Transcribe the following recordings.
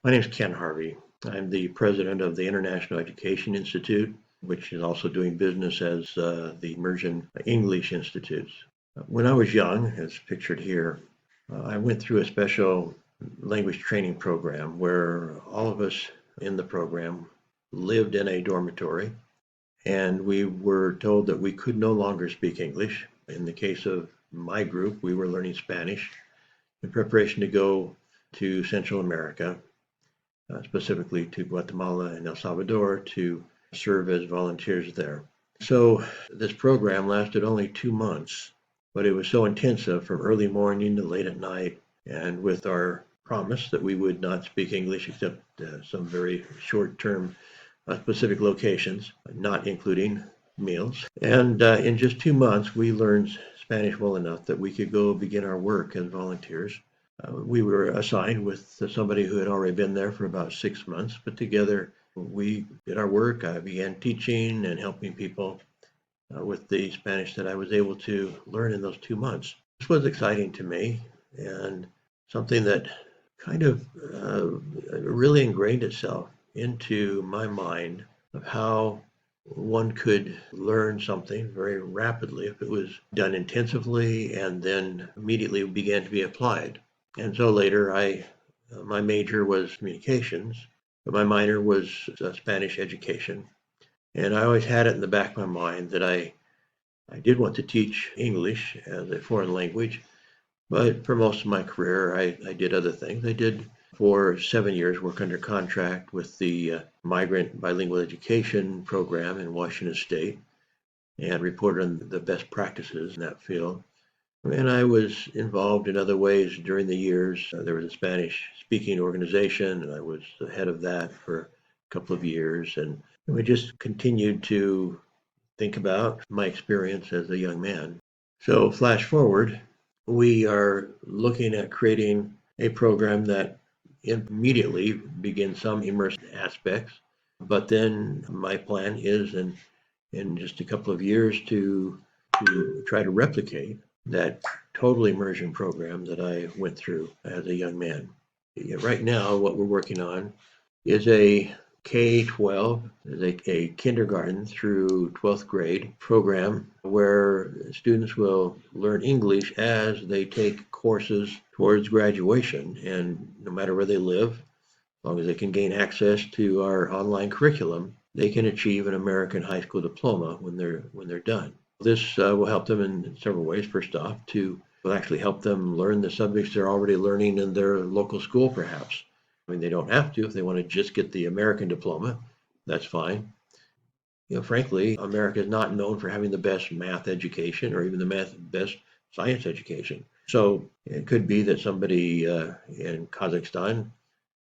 My name is Ken Harvey. I'm the president of the International Education Institute, which is also doing business as the Immersion English Institutes. When I was young, as pictured here, I went through a special language training program where all of us in the program lived in a dormitory, and we were told that we could no longer speak English. In the case of my group, we were learning Spanish in preparation to go to Central America, specifically to Guatemala and El Salvador, to serve as volunteers there. So this program lasted only 2 months, but it was so intensive from early morning to late at night, and with our promise that we would not speak English except some very short-term specific locations, not including meals. And in just 2 months, we learned Spanish well enough that we could go begin our work as volunteers. We were assigned with somebody who had already been there for about 6 months, but together we did our work. I began teaching and helping people with the Spanish that I was able to learn in those 2 months. This was exciting to me and something that kind of really ingrained itself into my mind of how one could learn something very rapidly if it was done intensively and then immediately began to be applied. And so later, my major was communications, but my minor was Spanish education. And I always had it in the back of my mind that I did want to teach English as a foreign language, but for most of my career, I did other things. I did for 7 years work under contract with the Migrant Bilingual Education Program in Washington State and reported on the best practices in that field. And I was involved in other ways during the years. There was a Spanish speaking organization, and I was the head of that for a couple of years. And we just continued to think about my experience as a young man. So flash forward, we are looking at creating a program that immediately begins some immersive aspects. But then my plan is in just a couple of years to try to replicate that total immersion program that I went through as a young man. Right now, what we're working on is a K-12, a kindergarten through 12th grade program where students will learn English as they take courses towards graduation. And no matter where they live, as long as they can gain access to our online curriculum, they can achieve an American high school diploma when they're done. This will help them in several ways. First off, will actually help them learn the subjects they're already learning in their local school, perhaps. I mean, they don't have to if they want to just get the American diploma. That's fine. Frankly, America is not known for having the best math education or even the best science education. So it could be that somebody in Kazakhstan,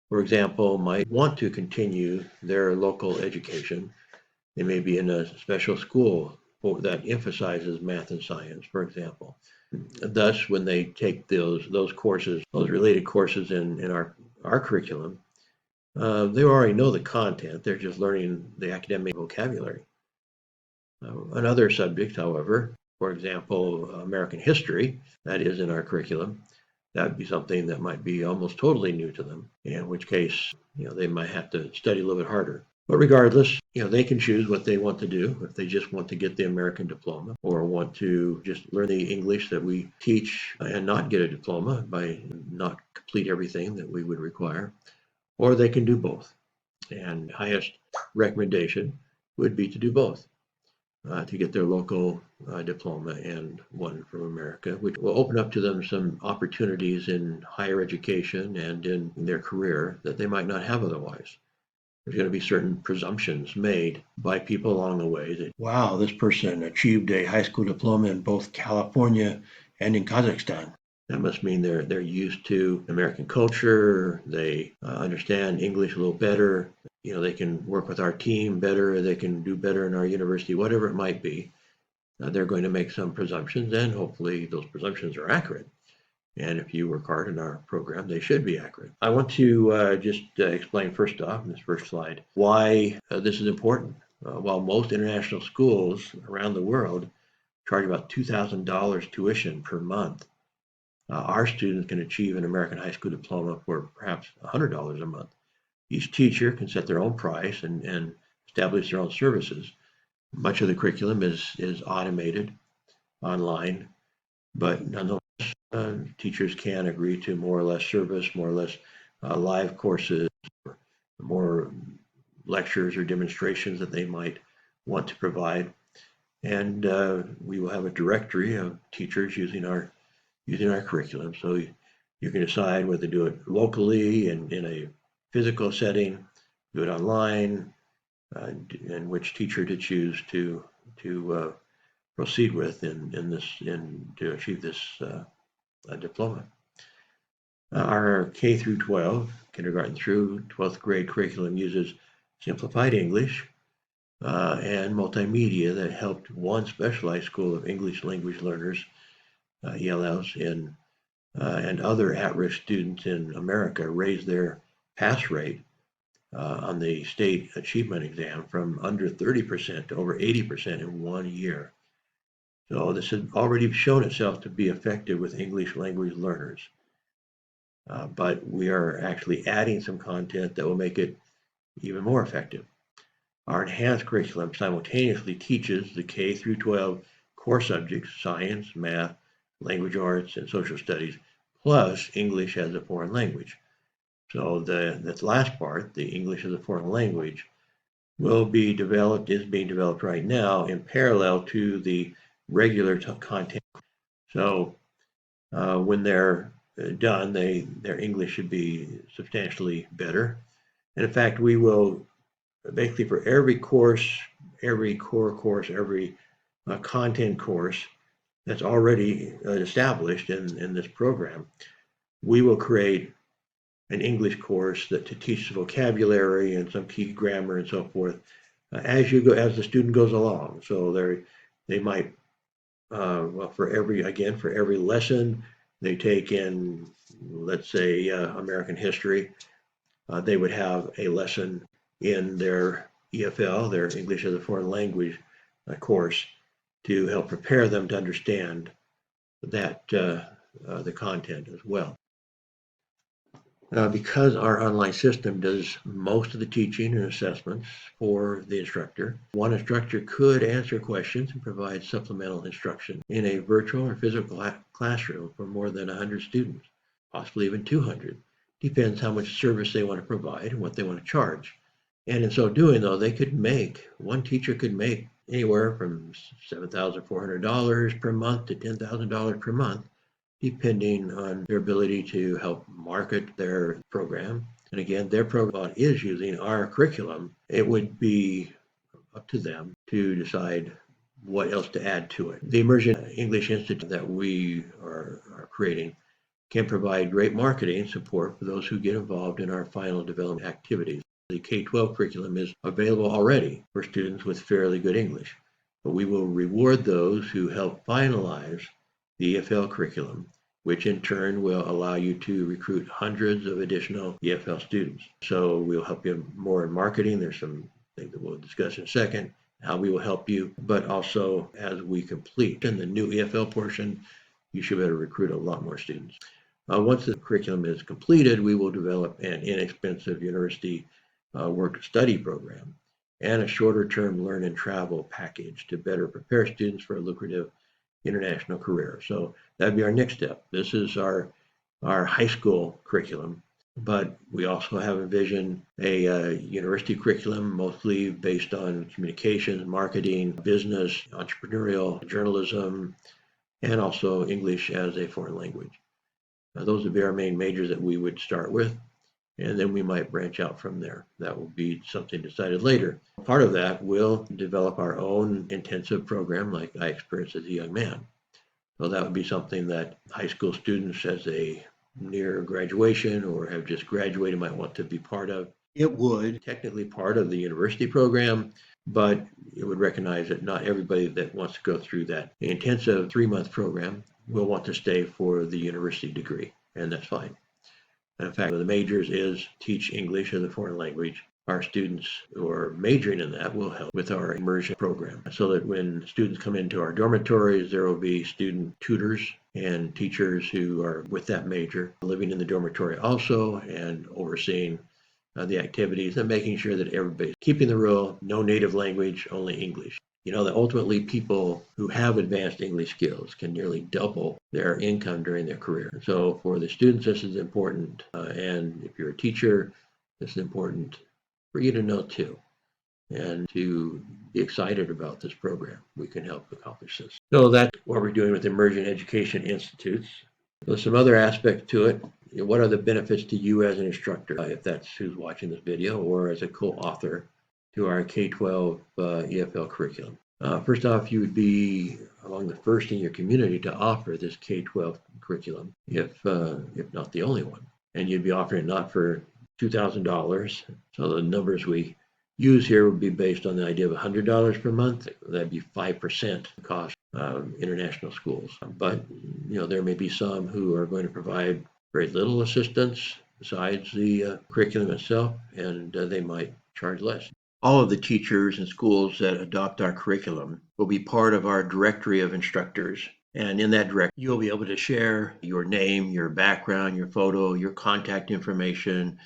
for example, might want to continue their local education. They may be in a special school that emphasizes math and science, for example. Thus, when they take those courses, those related courses in our curriculum, they already know the content. They're just learning the academic vocabulary. On other subjects, however, for example, American history, that is in our curriculum, that would be something that might be almost totally new to them, in which case, they might have to study a little bit harder. But regardless, they can choose what they want to do. If they just want to get the American diploma or want to just learn the English that we teach and not get a diploma by not complete everything that we would require, or they can do both. And highest recommendation would be to do both, to get their local diploma and one from America, which will open up to them some opportunities in higher education and in their career that they might not have otherwise. There's going to be certain presumptions made by people along the way that, wow, this person achieved a high school diploma in both California and in Kazakhstan. That must mean they're used to American culture. They understand English a little better. They can work with our team better. They can do better in our university, whatever it might be. They're going to make some presumptions, and hopefully those presumptions are accurate. And if you work hard in our program, they should be accurate. I want to just explain first off in this first slide why this is important. While most international schools around the world charge about $2,000 tuition per month, our students can achieve an American high school diploma for perhaps $100 a month. Each teacher can set their own price and establish their own services. Much of the curriculum is automated online, but nonetheless, teachers can agree to more or less service, more or less live courses, more lectures or demonstrations that they might want to provide. And we will have a directory of teachers using our curriculum. So you can decide whether to do it locally and in a physical setting, do it online, and which teacher to choose to proceed with to achieve this diploma. Our K through 12, kindergarten through 12th grade curriculum uses simplified English and multimedia that helped one specialized school of English language learners, ELLs, and other at-risk students in America raise their pass rate on the state achievement exam from under 30% to over 80% in 1 year. So this has already shown itself to be effective with English language learners. But we are actually adding some content that will make it even more effective. Our enhanced curriculum simultaneously teaches the K through 12 core subjects, science, math, language arts, and social studies, plus English as a foreign language. So that last part, the English as a foreign language, is being developed right now in parallel to the regular content. So when they're done, their English should be substantially better. And in fact, we will basically for every course, every core course, every content course that's already established in this program, we will create an English course to teach the vocabulary and some key grammar and so forth as the student goes along. So they might for every lesson they take in, let's say American history, they would have a lesson in their EFL, their English as a foreign language course, to help prepare them to understand that the content as well. Because our online system does most of the teaching and assessments for the instructor, one instructor could answer questions and provide supplemental instruction in a virtual or physical classroom for more than 100 students, possibly even 200. Depends how much service they want to provide and what they want to charge. And in so doing, though, one teacher could make anywhere from $7,400 per month to $10,000 per month, depending on their ability to help market their program. And again, their program is using our curriculum. It would be up to them to decide what else to add to it. The Immersion English Institute that we are creating can provide great marketing support for those who get involved in our final development activities. The K-12 curriculum is available already for students with fairly good English, but we will reward those who help finalize the EFL curriculum, which in turn will allow you to recruit hundreds of additional EFL students. So we'll help you more in marketing. There's some things that we'll discuss in a second, how we will help you, but also as we complete in the new EFL portion, you should be able to recruit a lot more students. Once the curriculum is completed, we will develop an inexpensive university work-study program and a shorter-term learn and travel package to better prepare students for a lucrative international career. So that'd be our next step. This is our high school curriculum, but we also have envisioned a university curriculum mostly based on communications, marketing, business, entrepreneurial, journalism, and also English as a foreign language. Those would be our main majors that we would start with, and then we might branch out from there. That will be something decided later. Part of that will develop our own intensive program like I experienced as a young man. So that would be something that high school students as a near graduation or have just graduated might want to be part of. It would technically part of the university program, but it would recognize that not everybody that wants to go through that intensive 3-month program will want to stay for the university degree, and that's fine. In fact, the majors is teach English as a foreign language. Our students who are majoring in that will help with our immersion program so that when students come into our dormitories, there will be student tutors and teachers who are with that major living in the dormitory also and overseeing the activities, and making sure that everybody's keeping the rule, no native language, only English. You know that ultimately people who have advanced English skills can nearly double their income during their career. So for the students, this is important. And if you're a teacher, this is important for you to know too, and to be excited about this program. We can help accomplish this. So that's what we're doing with Immersion Education Institutes. There's some other aspects to it. What are the benefits to you as an instructor, if that's who's watching this video, or as a co-author to our K-12 EFL curriculum? First off, you would be among the first in your community to offer this K-12 curriculum, if not the only one. And you'd be offering it not for $2,000. So the numbers we use here would be based on the idea of $100 per month. That'd be 5% cost of international schools. But there may be some who are going to provide very little assistance besides the curriculum itself, and they might charge less. All of the teachers and schools that adopt our curriculum will be part of our directory of instructors. And in that directory, you'll be able to share your name, your background, your photo, your contact information.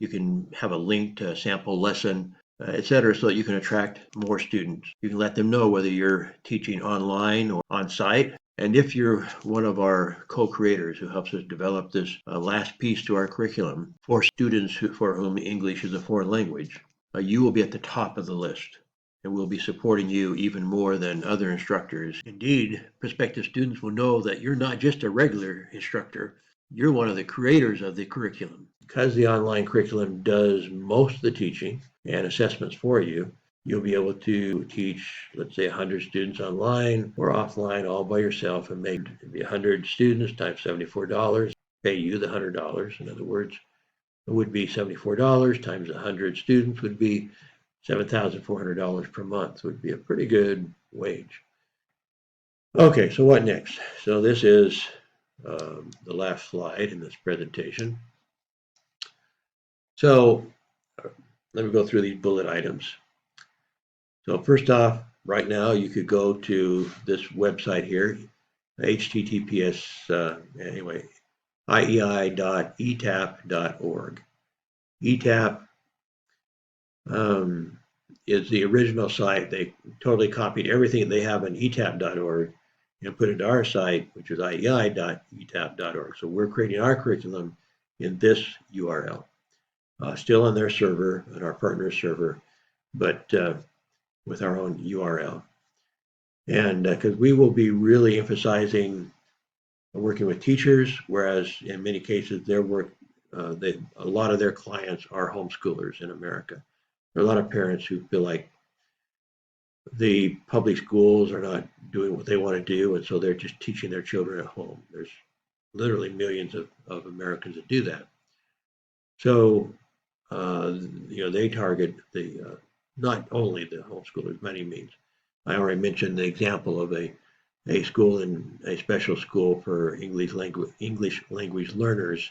You can have a link to a sample lesson, etc., so that you can attract more students. You can let them know whether you're teaching online or on site. And if you're one of our co-creators who helps us develop this last piece to our curriculum for students for whom English is a foreign language, you will be at the top of the list. And we'll be supporting you even more than other instructors. Indeed, prospective students will know that you're not just a regular instructor, you're one of the creators of the curriculum. Because the online curriculum does most of the teaching and assessments for you, you'll be able to teach, let's say, 100 students online or offline all by yourself, and make it be 100 students times $74, pay you the $100. In other words, it would be $74 times 100 students would be $7,400 per month, would be a pretty good wage. Okay, so what next? So this is the last slide in this presentation. So let me go through these bullet items. So first off, right now you could go to this website here, https, iei.etap.org. ETAP is the original site. They totally copied everything they have on etap.org and put it to our site, which is iei.etap.org. So we're creating our curriculum in this URL, still on their server, on our partner server, but with our own URL. And because we will be really emphasizing working with teachers, whereas in many cases their work, a lot of their clients are homeschoolers in America. There are a lot of parents who feel like the public schools are not doing what they want to do, and so they're just teaching their children at home. There's literally millions of Americans that do that. So, they target the not only the homeschoolers, many means. I already mentioned the example of a school in a special school for English language learners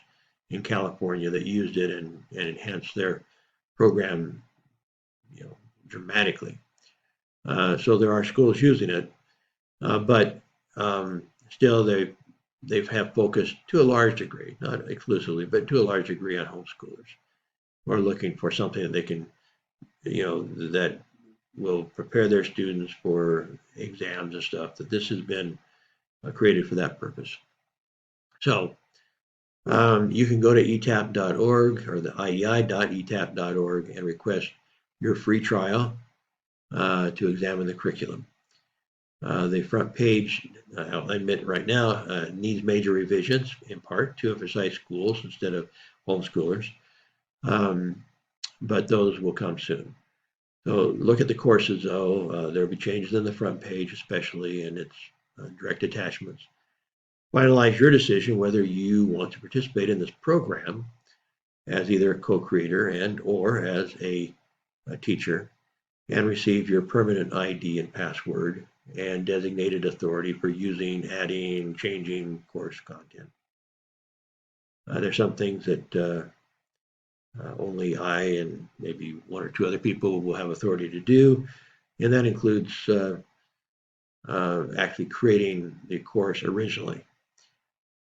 in California that used it and enhanced their program, dramatically. So there are schools using it, but still they have focused to a large degree, not exclusively, but to a large degree on homeschoolers who are looking for something that they can, that will prepare their students for exams and stuff, that this has been created for that purpose. So you can go to etap.org or the iei.etap.org and request your free trial to examine the curriculum. The front page, I'll admit right now, needs major revisions, in part to emphasize schools instead of homeschoolers, but those will come soon. So look at the courses, though. There will be changes in the front page, especially in its direct attachments. Finalize your decision whether you want to participate in this program as either a co-creator and or as a teacher, and receive your permanent ID and password and designated authority for using, adding, changing course content. There's some things that only I and maybe one or two other people will have authority to do, and that includes actually creating the course originally,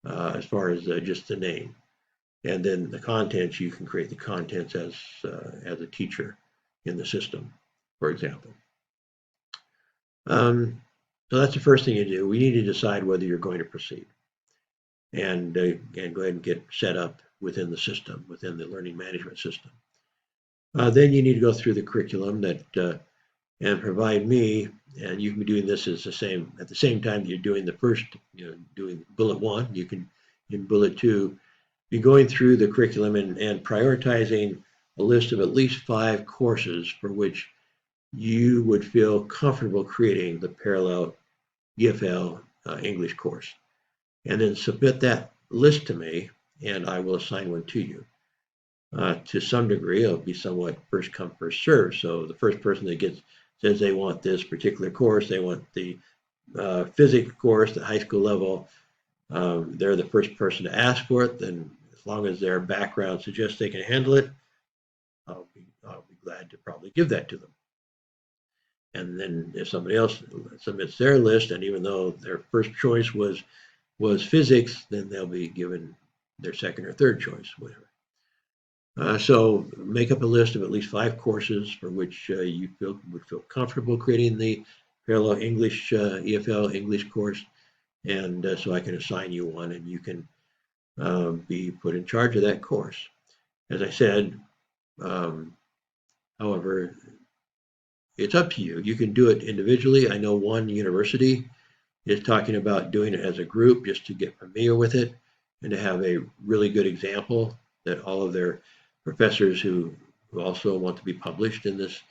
as far as just the name. And then the contents, you can create the contents as a teacher in the system, for example. So that's the first thing you do. We need to decide whether you're going to proceed and go ahead and get set up within the system, within the learning management system. Then you need to go through the curriculum that and provide me, and you can be doing this at the same time that you're doing the first, doing bullet one. You can in bullet two be going through the curriculum and prioritizing a list of at least 5 courses for which you would feel comfortable creating the parallel EFL English course. And then submit that list to me, and I will assign one to you. To some degree, it'll be somewhat first come, first serve. So the first person that says they want this particular course, they want the physics course, the high school level, they're the first person to ask for it. Then as long as their background suggests they can handle it, I'll be glad to probably give that to them. And then if somebody else submits their list, and even though their first choice was physics, then they'll be given their second or third choice, whatever. So make up a list of at least 5 courses for which you would feel comfortable creating the parallel English EFL English course, and so I can assign you one, and you can be put in charge of that course. As I said, however, it's up to you. You can do it individually. I know one university is talking about doing it as a group just to get familiar with it and to have a really good example that all of their professors who also want to be published in this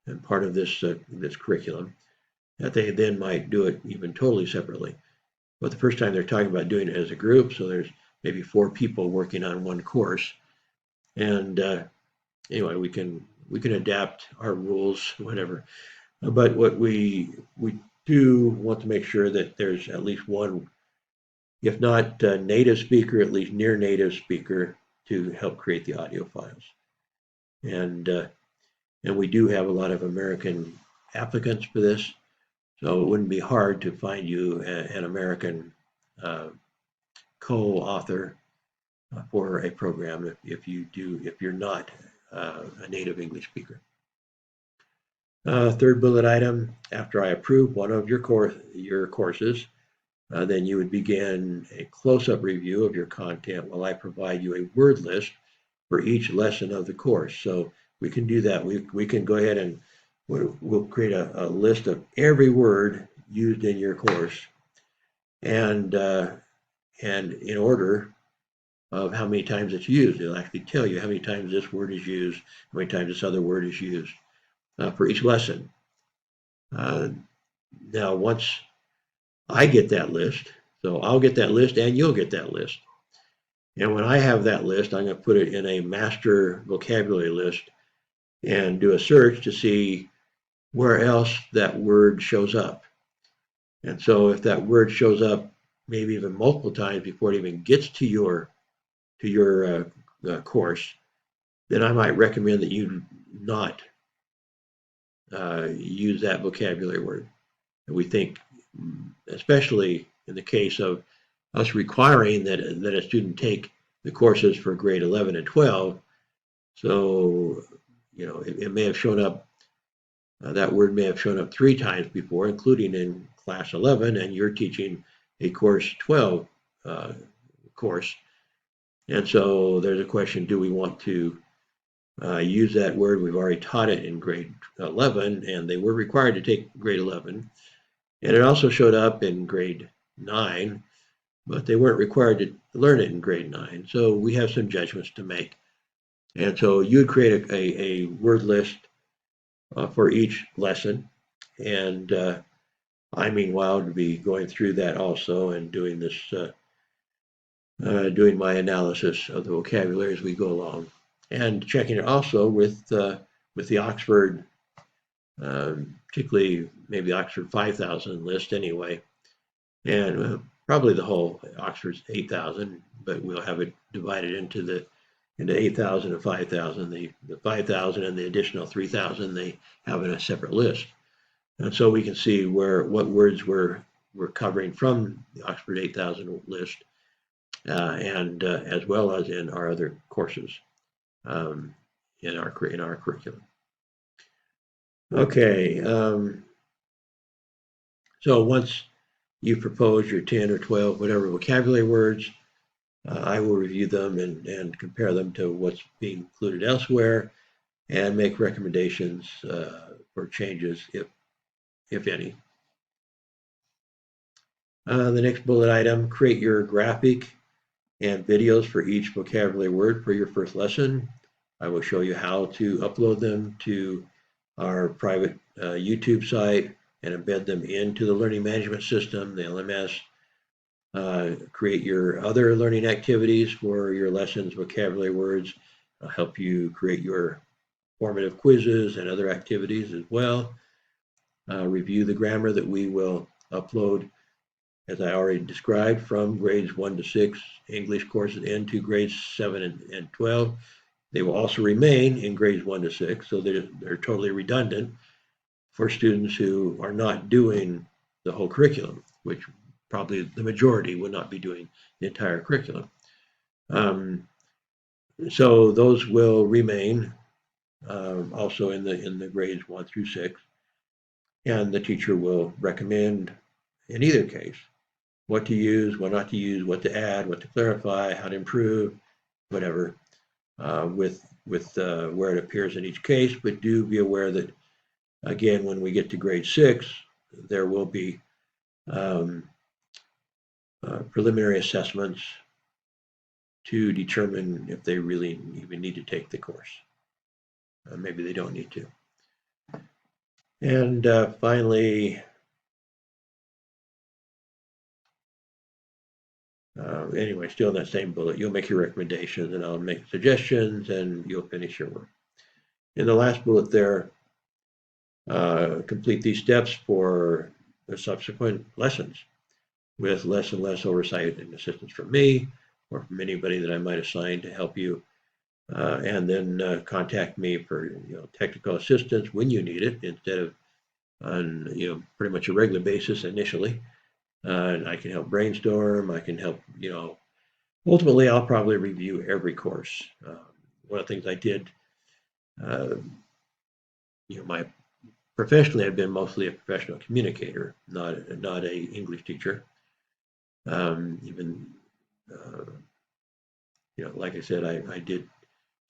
and part of this curriculum, that they then might do it even totally separately. But the first time they're talking about doing it as a group, so there's maybe 4 people working on one course. And anyway, we can adapt our rules, whatever. But what we do want to make sure that there's at least one, if not native speaker, at least near native speaker to help create the audio files. And we do have a lot of American applicants for this, so it wouldn't be hard to find you an American co-author for a program if you're not a native English speaker. Third bullet item: after I approve one of your courses, then you would begin a close-up review of your content while I provide you a word list for each lesson of the course. So we can do that. We can go ahead and we'll create a list of every word used in your course, and in order of how many times it's used. It'll actually tell you how many times this word is used, how many times this other word is used for each lesson. Now, once I get that list, so I'll get that list and you'll get that list. And when I have that list, I'm going to put it in a master vocabulary list and do a search to see where else that word shows up. And so if that word shows up maybe even multiple times before it even gets to your course, then I might recommend that you not use that vocabulary word. And we think, especially in the case of us requiring that a student take the courses for grade 11 and 12, so it may have shown up, that word may have shown up 3 times before, including in class 11, and you're teaching a course 12 course. And so there's a question, do we want to use that word? We've already taught it in grade 11, and they were required to take grade 11. And it also showed up in grade 9, but they weren't required to learn it in grade 9. So we have some judgments to make. And so you'd create a word list for each lesson. And I, meanwhile, would be going through that also and doing this, doing my analysis of the vocabulary as we go along, and checking it also with the Oxford, particularly maybe the Oxford 5,000 list anyway, and probably the whole Oxford's 8,000, but we'll have it divided into 8,000 and 5,000. The 5,000 and the additional 3,000 they have in a separate list, and so we can see what words we're covering from the Oxford 8,000 list. and as well as in our other courses in our curriculum. Okay, so once you propose your 10 or 12, whatever vocabulary words, I will review them and compare them to what's being included elsewhere and make recommendations for changes, if any. The next bullet item, create your graphic and videos for each vocabulary word for your first lesson. I will show you how to upload them to our private YouTube site and embed them into the learning management system, the LMS. Create your other learning activities for your lessons, vocabulary words. I'll help you create your formative quizzes and other activities as well. Review the grammar that we will upload, as I already described, from grades 1 to 6 English courses into grades 7 and 12. They will also remain in grades 1 to 6, so they're totally redundant for students who are not doing the whole curriculum, which probably the majority would not be doing the entire curriculum. So those will remain also in the grades 1 through 6, and the teacher will recommend in either case what to use, what not to use, what to add, what to clarify, how to improve, whatever, with where it appears in each case. But do be aware that, again, when we get to grade 6, there will be preliminary assessments to determine if they really even need to take the course. Maybe they don't need to. And finally, anyway, still in that same bullet, you'll make your recommendations and I'll make suggestions and you'll finish your work. In the last bullet there, complete these steps for the subsequent lessons with less and less oversight and assistance from me or from anybody that I might assign to help you. And then contact me for technical assistance when you need it, instead of on pretty much a regular basis initially. And I can help brainstorm. I can help. Ultimately, I'll probably review every course. One of the things I did, my professionally, I've been mostly a professional communicator, not a English teacher. Even like I said, I did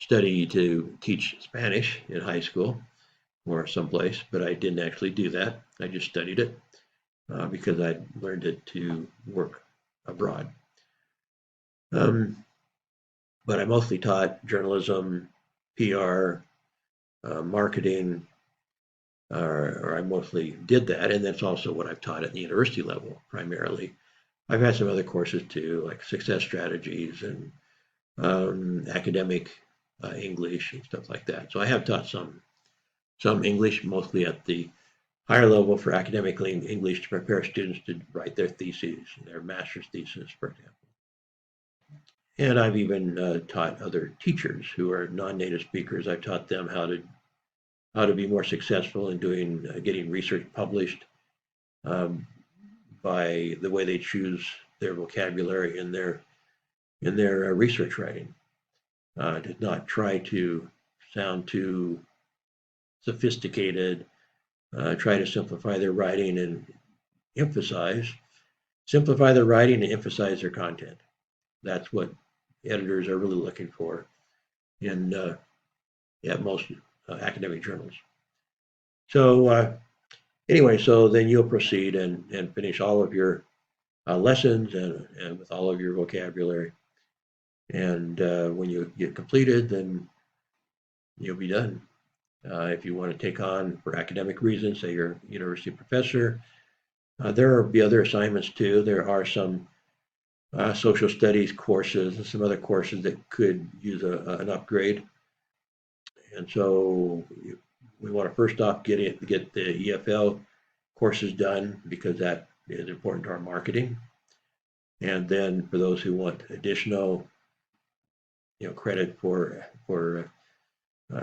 study to teach Spanish in high school or someplace, but I didn't actually do that. I just studied it because I learned it to work abroad. But I mostly taught journalism, PR, marketing, or I mostly did that, and that's also what I've taught at the university level primarily. I've had some other courses too, like success strategies and academic English and stuff like that. So I have taught some English, mostly at the higher level for academic English to prepare students to write their theses, their master's thesis, for example. And I've even taught other teachers who are non-native speakers. I've taught them how to be more successful in getting research published by the way they choose their vocabulary in their research writing. To not try to sound too sophisticated, try to simplify their writing and simplify their writing and emphasize their content. That's what editors are really looking for in most academic journals. So anyway, so then you'll proceed and finish all of your lessons and with all of your vocabulary. And when you get completed, then you'll be done. If you want to take on, for academic reasons, say you're a university professor, there will be other assignments too. There are some social studies courses and some other courses that could use an upgrade. And so we want to first off get the EFL courses done, because that is important to our marketing. And then for those who want additional credit for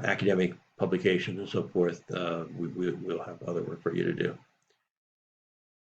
academic publications and so forth, we'll have other work for you to do.